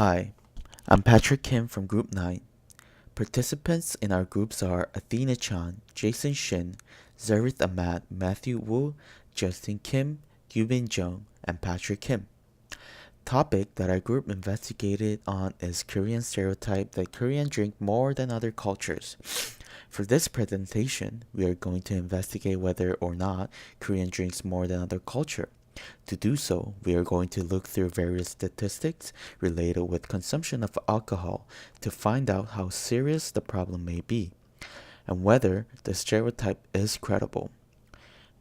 Hi, I'm Patrick Kim from Group 9. Participants in our groups are Athena Chan, Jason Shin, Zarith Ahmad, Matthew Wu, Justin Kim, Yubin Jung, and Patrick Kim. Topic that our group investigated on is Korean stereotype that Koreans drink more than other cultures. For this presentation, we are going to investigate whether or not Korean drinks more than other culture. To do so, we are going to look through various statistics related with consumption of alcohol to find out how serious the problem may be and whether the stereotype is credible.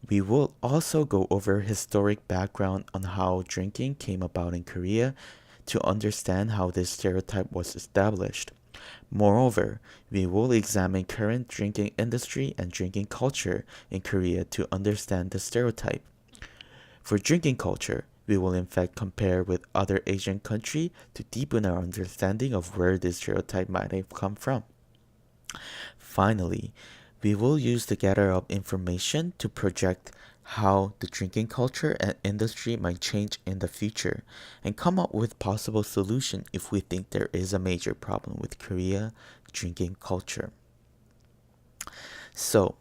We will also go over historic background on how drinking came about in Korea to understand how this stereotype was established. Moreover, we will examine current drinking industry and drinking culture in Korea to understand the stereotype. For drinking culture, we will in fact compare with other Asian countries to deepen our understanding of where this stereotype might have come from. Finally, we will use the gather up information to project how the drinking culture and industry might change in the future and come up with possible solution if we think there is a major problem with Korea drinking culture. So,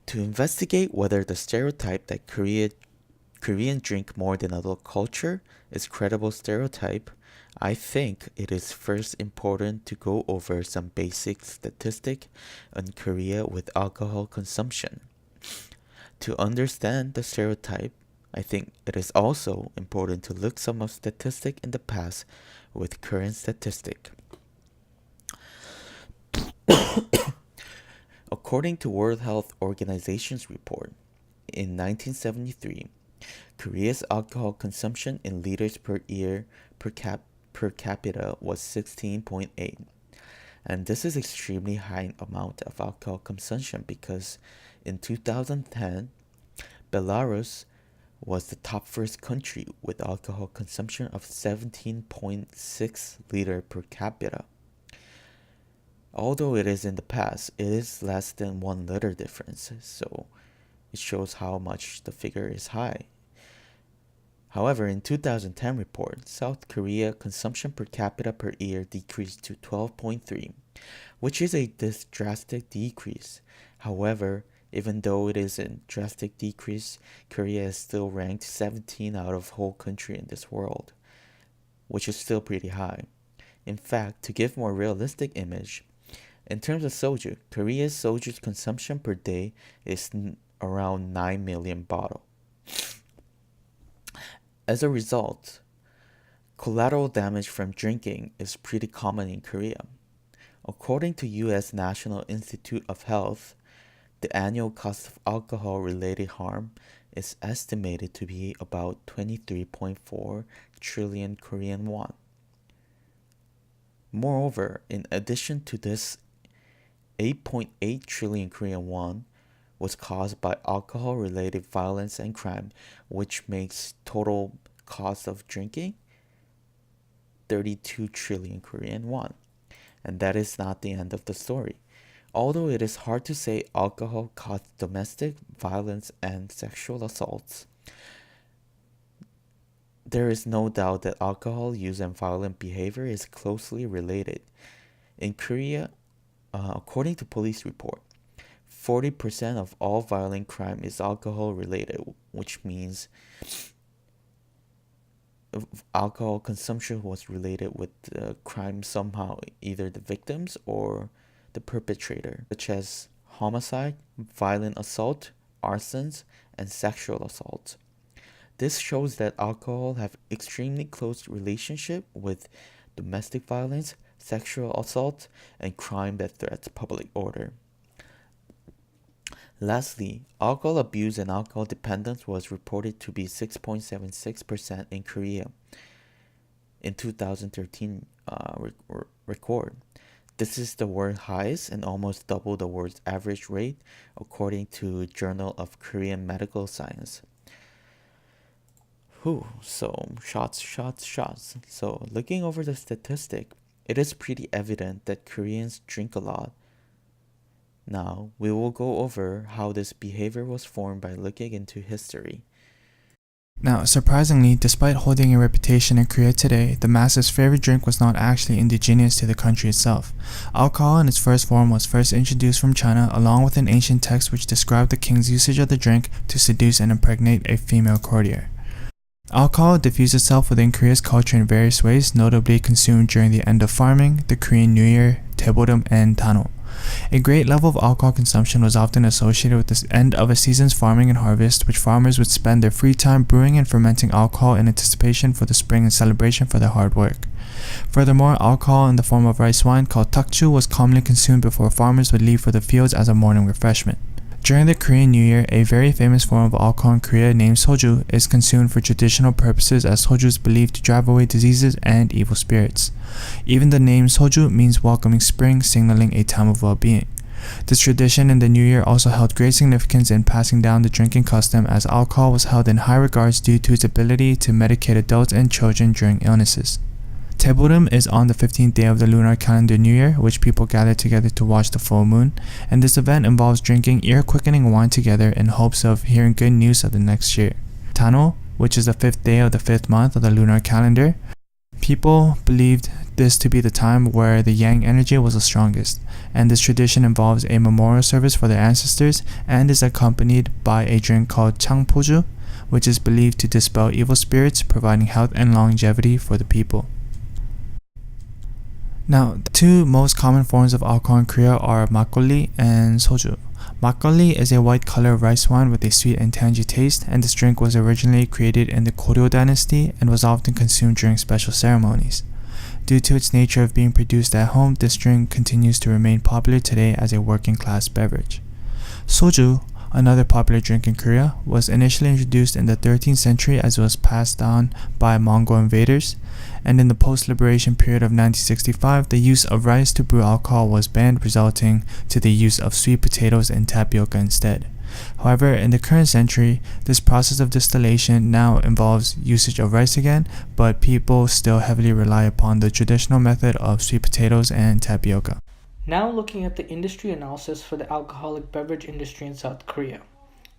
to investigate whether the stereotype that Korean drink more than other culture is credible stereotype, I think it is first important to go over some basic statistic on Korea with alcohol consumption. To understand the stereotype, I think it is also important to look some of statistic in the past with current statistic. According to World Health Organization's report, in 1973, Korea's alcohol consumption in liters per year per capita was 16.8. And this is extremely high amount of alcohol consumption because in 2010, Belarus was the top first country with alcohol consumption of 17.6 liter per capita. Although it is in the past, it is less than 1 liter difference, so it shows how much the figure is high. However, in 2010 report, South Korea consumption per capita per year decreased to 12.3, which is a drastic decrease. However, even though it is a drastic decrease, Korea is still ranked 17 out of whole country in this world, which is still pretty high. In fact, to give more realistic image, in terms of soju, Korea's soju consumption per day is around 9 million bottles. As a result, collateral damage from drinking is pretty common in Korea. According to US National Institute of Health, the annual cost of alcohol-related harm is estimated to be about 23.4 trillion Korean won. Moreover, in addition to this, 8.8 trillion Korean won was caused by alcohol-related violence and crime, which makes total cost of drinking 32 trillion Korean won. And that is not the end of the story. Although it is hard to say alcohol caused domestic violence and sexual assaults, there is no doubt that alcohol use and violent behavior is closely related. In Korea, according to police report, 40% of all violent crime is alcohol related, which means alcohol consumption was related with the crime somehow, either the victims or the perpetrator, such as homicide, violent assault, arsons, and sexual assault. This shows that alcohol have extremely close relationship with domestic violence, sexual assault, and crime that threats public order. Lastly, alcohol abuse and alcohol dependence was reported to be 6.76% in Korea in 2013 record. This is the world highest and almost double the world's average rate according to Journal of Korean Medical Science. So shots. So looking over the statistic, it is pretty evident that Koreans drink a lot. Now, we will go over how this behavior was formed by looking into history. Now, surprisingly, despite holding a reputation in Korea today, the masses' favorite drink was not actually indigenous to the country itself. Alcohol in its first form was first introduced from China along with an ancient text which described the king's usage of the drink to seduce and impregnate a female courtier. Alcohol diffused itself within Korea's culture in various ways, notably consumed during the end of farming, the Korean New Year, Daeboreum, and Tano. A great level of alcohol consumption was often associated with the end of a season's farming and harvest, which farmers would spend their free time brewing and fermenting alcohol in anticipation for the spring and celebration for their hard work. Furthermore, alcohol in the form of rice wine called takju was commonly consumed before farmers would leave for the fields as a morning refreshment. During the Korean New Year, a very famous form of alcohol in Korea named soju is consumed for traditional purposes, as soju is believed to drive away diseases and evil spirits. Even the name soju means welcoming spring, signaling a time of well-being. This tradition in the New Year also held great significance in passing down the drinking custom, as alcohol was held in high regards due to its ability to medicate adults and children during illnesses. Daeboreum is on the 15th day of the lunar calendar New Year, which people gather together to watch the full moon, and this event involves drinking ear-quickening wine together in hopes of hearing good news of the next year. Tano, which is the 5th day of the 5th month of the lunar calendar, people believed this to be the time where the yang energy was the strongest, and this tradition involves a memorial service for their ancestors and is accompanied by a drink called changpoju, which is believed to dispel evil spirits, providing health and longevity for the people. Now, the two most common forms of alcohol in Korea are makgeolli and soju. Makgeolli is a white color of rice wine with a sweet and tangy taste, and this drink was originally created in the Goryeo dynasty and was often consumed during special ceremonies. Due to its nature of being produced at home, this drink continues to remain popular today as a working class beverage. Soju, another popular drink in Korea, was initially introduced in the 13th century as it was passed on by Mongol invaders, and in the post-liberation period of 1965, the use of rice to brew alcohol was banned, resulting to the use of sweet potatoes and tapioca instead. However, in the current century, this process of distillation now involves usage of rice again, but people still heavily rely upon the traditional method of sweet potatoes and tapioca. Now looking at the industry analysis for the alcoholic beverage industry in South Korea.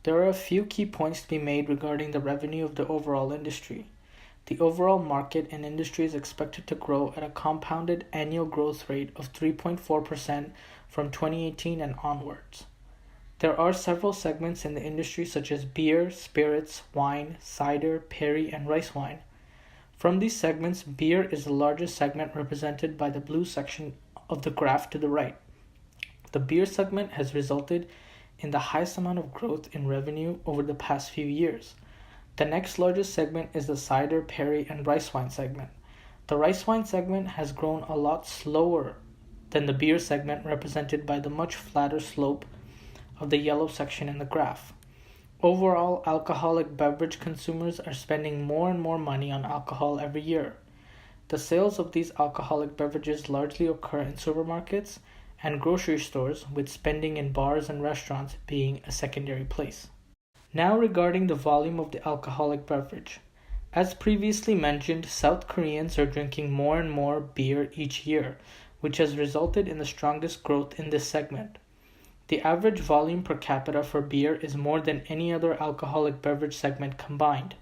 There are a few key points to be made regarding the revenue of the overall industry. The overall market and industry is expected to grow at a compounded annual growth rate of 3.4% from 2018 and onwards. There are several segments in the industry such as beer, spirits, wine, cider, perry, and rice wine. From these segments, beer is the largest segment, represented by the blue section of the graph to the right. The beer segment has resulted in the highest amount of growth in revenue over the past few years. The next largest segment is the cider, perry, and rice wine segment. The rice wine segment has grown a lot slower than the beer segment, represented by the much flatter slope of the yellow section in the graph. Overall, alcoholic beverage consumers are spending more and more money on alcohol every year. The sales of these alcoholic beverages largely occur in supermarkets and grocery stores, with spending in bars and restaurants being a secondary place. Now regarding the volume of the alcoholic beverage. As previously mentioned, South Koreans are drinking more and more beer each year, which has resulted in the strongest growth in this segment. The average volume per capita for beer is more than any other alcoholic beverage segment combined.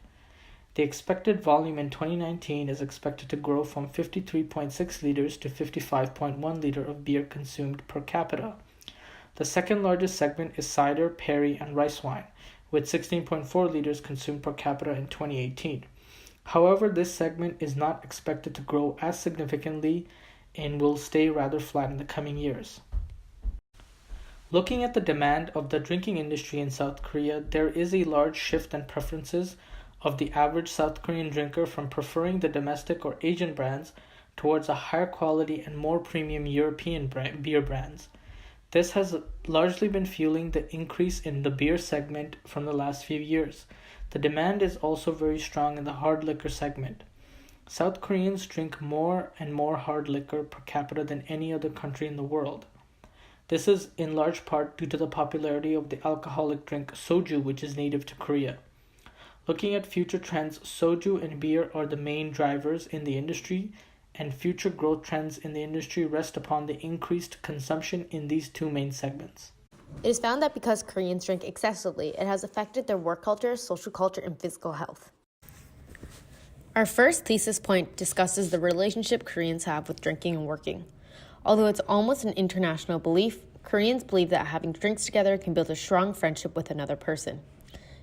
The expected volume in 2019 is expected to grow from 53.6 liters to 55.1 liters of beer consumed per capita. The second largest segment is cider, perry, and rice wine, with 16.4 liters consumed per capita in 2018. However, this segment is not expected to grow as significantly and will stay rather flat in the coming years. Looking at the demand of the drinking industry in South Korea, there is a large shift in preferences of the average South Korean drinker from preferring the domestic or Asian brands towards a higher quality and more premium European beer brands. This has largely been fueling the increase in the beer segment from the last few years. The demand is also very strong in the hard liquor segment. South Koreans drink more and more hard liquor per capita than any other country in the world. This is in large part due to the popularity of the alcoholic drink soju, which is native to Korea. Looking at future trends, soju and beer are the main drivers in the industry, and future growth trends in the industry rest upon the increased consumption in these two main segments. It is found that because Koreans drink excessively, it has affected their work culture, social culture, and physical health. Our first thesis point discusses the relationship Koreans have with drinking and working. Although it's almost an international belief, Koreans believe that having drinks together can build a strong friendship with another person.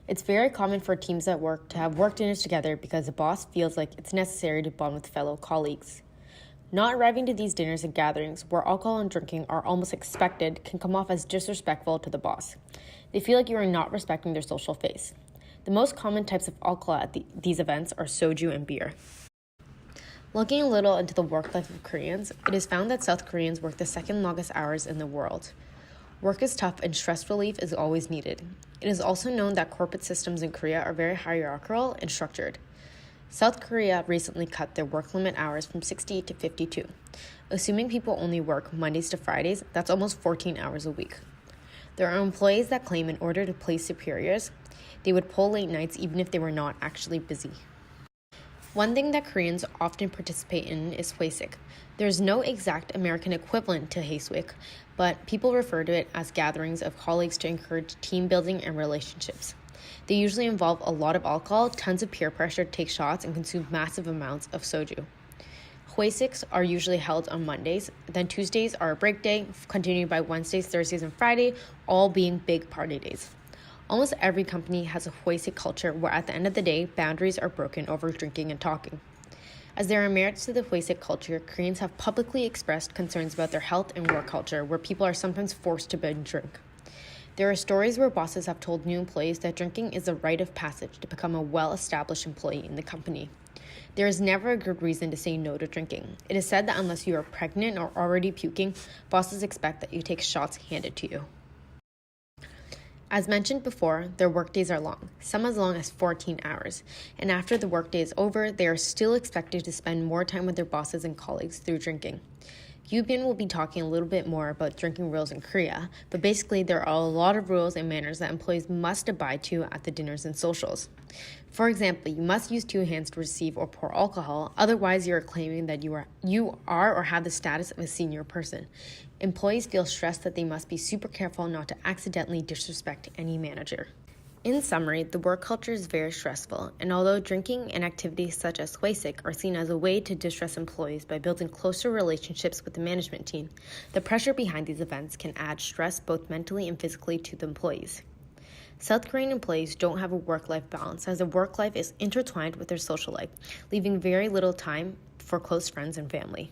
It's very common for teams at work to have work dinners together because the boss feels like it's necessary to bond with fellow colleagues. Not arriving to these dinners and gatherings where alcohol and drinking are almost expected can come off as disrespectful to the boss. They feel like you are not respecting their social face. The most common types of alcohol at these events are soju and beer. Looking a little into the work life of Koreans, it is found that South Koreans work the second longest hours in the world. Work is tough and stress relief is always needed. It is also known that corporate systems in Korea are very hierarchical and structured. South Korea recently cut their work limit hours from 60 to 52. Assuming people only work Mondays to Fridays, that's almost 14 hours a week. There are employees that claim in order to please superiors, they would pull late nights even if they were not actually busy. One thing that Koreans often participate in is Hwaesik. There is no exact American equivalent to Haeswick, but people refer to it as gatherings of colleagues to encourage team building and relationships. They usually involve a lot of alcohol, tons of peer pressure to take shots, and consume massive amounts of soju. Hwaesiks are usually held on Mondays, then Tuesdays are a break day, continued by Wednesdays, Thursdays, and Friday, all being big party days. Almost every company has a Hwaesik culture where at the end of the day, boundaries are broken over drinking and talking. As there are merits to the Hwaesik culture, Koreans have publicly expressed concerns about their health and work culture where people are sometimes forced to binge drink. There are stories where bosses have told new employees that drinking is a rite of passage to become a well-established employee in the company. There is never a good reason to say no to drinking. It is said that unless you are pregnant or already puking, bosses expect that you take shots handed to you. As mentioned before, their workdays are long, some as long as 14 hours, and after the workday is over, they are still expected to spend more time with their bosses and colleagues through drinking. Yubin will be talking a little bit more about drinking rules in Korea, but basically there are a lot of rules and manners that employees must abide to at the dinners and socials. For example, you must use 2 hands to receive or pour alcohol, otherwise you are claiming that you are or have the status of a senior person. Employees feel stressed that they must be super careful not to accidentally disrespect any manager. In summary, the work culture is very stressful, and although drinking and activities such as Hwaesik are seen as a way to distress employees by building closer relationships with the management team, the pressure behind these events can add stress both mentally and physically to the employees. South Korean employees don't have a work-life balance as their work life is intertwined with their social life, leaving very little time for close friends and family.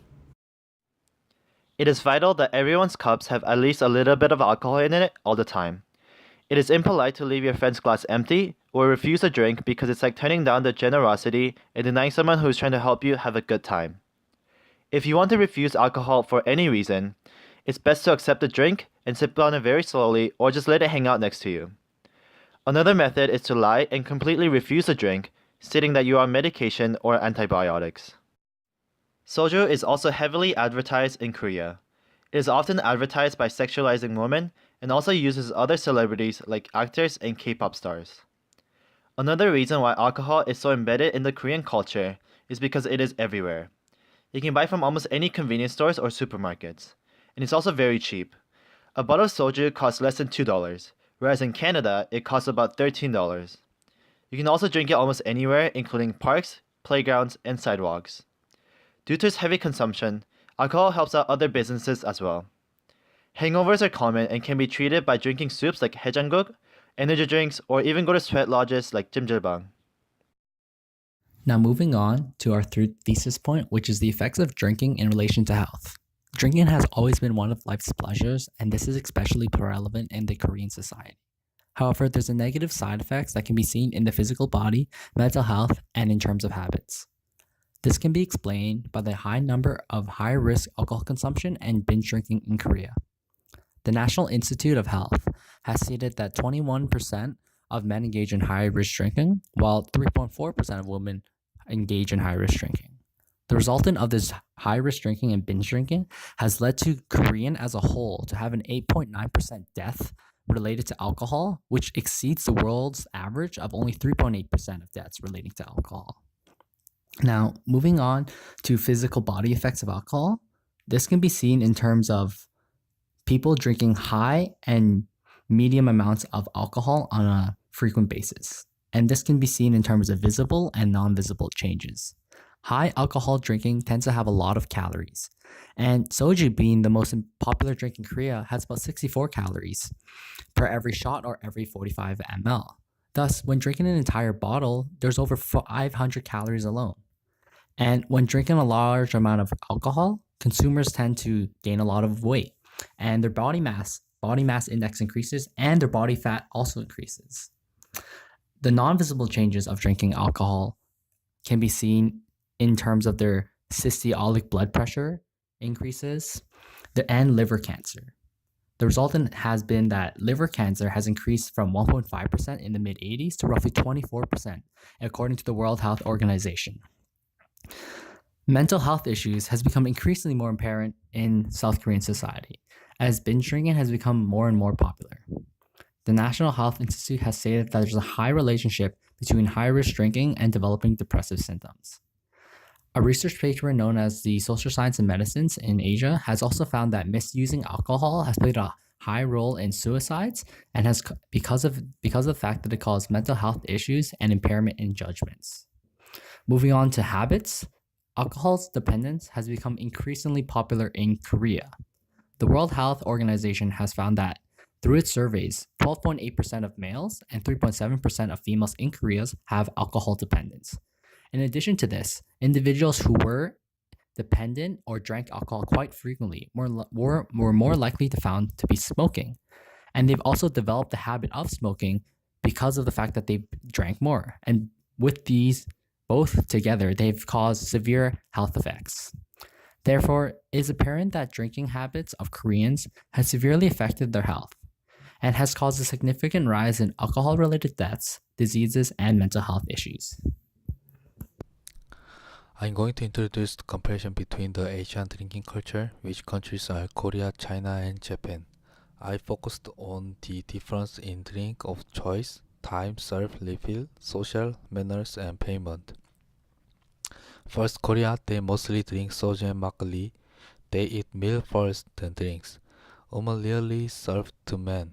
It is vital that everyone's cups have at least a little bit of alcohol in it all the time. It is impolite to leave your friend's glass empty or refuse a drink because it's like turning down the generosity and denying someone who is trying to help you have a good time. If you want to refuse alcohol for any reason, it's best to accept the drink and sip on it very slowly or just let it hang out next to you. Another method is to lie and completely refuse a drink, stating that you are on medication or antibiotics. Soju is also heavily advertised in Korea. It is often advertised by sexualizing women and also uses other celebrities like actors and K-pop stars. Another reason why alcohol is so embedded in the Korean culture is because it is everywhere. You can buy from almost any convenience stores or supermarkets, and it's also very cheap. A bottle of soju costs less than $2, whereas in Canada, it costs about $13. You can also drink it almost anywhere, including parks, playgrounds, and sidewalks. Due to its heavy consumption, alcohol helps out other businesses as well. Hangovers are common and can be treated by drinking soups like haejangguk, energy drinks, or even go to sweat lodges like jjimjilbang. Now moving on to our third thesis point, which is the effects of drinking in relation to health. Drinking has always been one of life's pleasures, and this is especially relevant in the Korean society. However, there's a negative side effects that can be seen in the physical body, mental health, and in terms of habits. This can be explained by the high number of high-risk alcohol consumption and binge drinking in Korea. The National Institute of Health has stated that 21% of men engage in high-risk drinking, while 3.4% of women engage in high-risk drinking. The resultant of this high-risk drinking and binge drinking has led to Korean as a whole to have an 8.9% death related to alcohol, which exceeds the world's average of only 3.8% of deaths relating to alcohol. Now, moving on to physical body effects of alcohol, this can be seen in terms of people drinking high and medium amounts of alcohol on a frequent basis. and this can be seen in terms of visible and non-visible changes. High alcohol drinking tends to have a lot of calories, and soju, being the most popular drink in Korea, has about 64 calories per every shot or every 45 ml. Thus, when drinking an entire bottle, there's over 500 calories alone. And when drinking a large amount of alcohol, consumers tend to gain a lot of weight, and their body mass index increases, and their body fat also increases. The non-visible changes of drinking alcohol can be seen in terms of their systolic blood pressure increases and liver cancer. The resultant has been that liver cancer has increased from 1.5% in the mid-80s to roughly 24%, according to the World Health Organization. Mental health issues has become increasingly more apparent in South Korean society, as binge drinking has become more and more popular. The National Health Institute has stated that there's a high relationship between high-risk drinking and developing depressive symptoms. A research paper known as the Social Science and Medicines in Asia has also found that misusing alcohol has played a high role in suicides and has because of the fact that it causes mental health issues and impairment in judgments. Moving on to habits, alcohol's dependence has become increasingly popular in Korea. The World Health Organization has found that through its surveys, 12.8% of males and 3.7% of females in Korea have alcohol dependence. In addition to this, individuals who were dependent or drank alcohol quite frequently were more likely to found to be smoking. And they've also developed the habit of smoking because of the fact that they drank more. And with these both together, they've caused severe health effects. Therefore, it is apparent that drinking habits of Koreans has severely affected their health and has caused a significant rise in alcohol-related deaths, diseases, and mental health issues. I'm going to introduce the comparison between the Asian drinking culture, which countries are Korea, China, and Japan. I focused on the difference in drink of choice, time, serve, refill, social, manners, and payment. First, Korea, they mostly drink soju and makgeolli. They eat meal first, then drinks. Women rarely serve to men.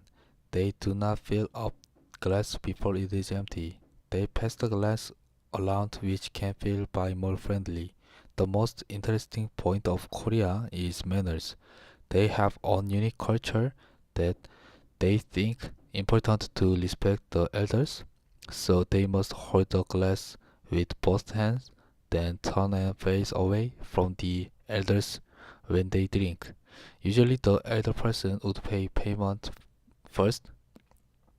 They do not fill up glass before it is empty. They pass the glass around, which can feel by more friendly. The most interesting point of Korea is manners. They have own unique culture that they think important to respect the elders, so they must hold the glass with both hands, then turn and face away from the elders when they drink. Usually the elder person would pay payment first.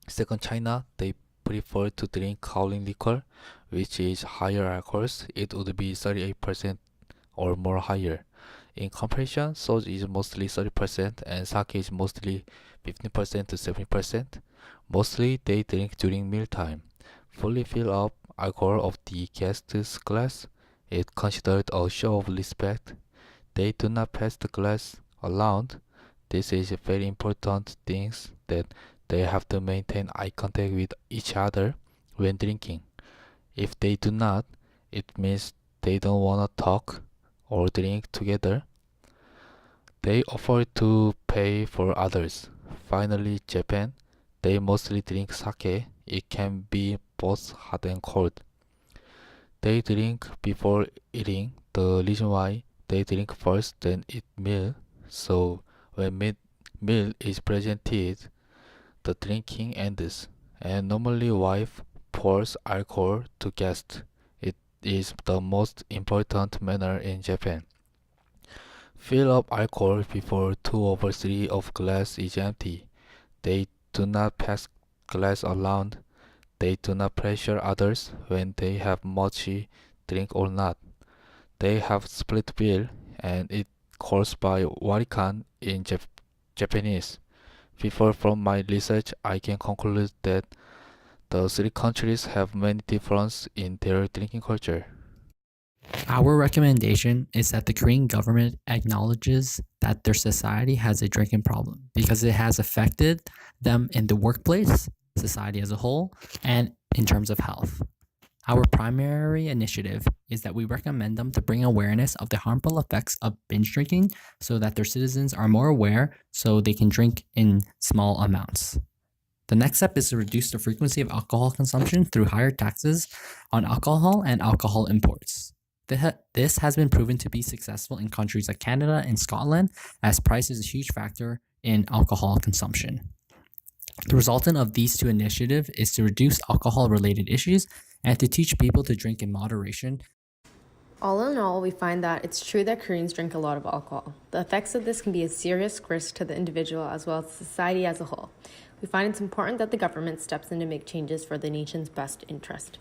Second, China, they prefer to drink howling liquor, which is higher alcohols. It would be 38% or more higher. In comparison, soju is mostly 30% and sake is mostly 15% to 70%. Mostly they drink during mealtime. Fully fill up alcohol of the guest's glass is considered a show of respect. They do not pass the glass around. This is a very important thing that they have to maintain eye contact with each other when drinking. If they do not, it means they don't want to talk or drink together. They afford to pay for others. Finally, Japan, they mostly drink sake. It can be both hot and cold. They drink before eating. The reason why they drink first, then eat meal. So when meal is presented, the drinking ends. And normally wife pours alcohol to guests. It is the most important manner in Japan. Fill up alcohol before 2/3 of glass is empty. They do not pass glass around. They do not pressure others when they have much drink or not. They have split bill and it calls by warikan in Japanese. Before from my research, I can conclude that the three countries have many differences in their drinking culture. Our recommendation is that the Korean government acknowledges that their society has a drinking problem because it has affected them in the workplace, society as a whole, and in terms of health. Our primary initiative is that we recommend them to bring awareness of the harmful effects of binge drinking so that their citizens are more aware so they can drink in small amounts. The next step is to reduce the frequency of alcohol consumption through higher taxes on alcohol and alcohol imports. This has been proven to be successful in countries like Canada and Scotland, as price is a huge factor in alcohol consumption. The resultant of these two initiatives is to reduce alcohol-related issues and to teach people to drink in moderation. All in all, we find that it's true that Koreans drink a lot of alcohol. The effects of this can be a serious risk to the individual as well as society as a whole. We find it's important that the government steps in to make changes for the nation's best interest.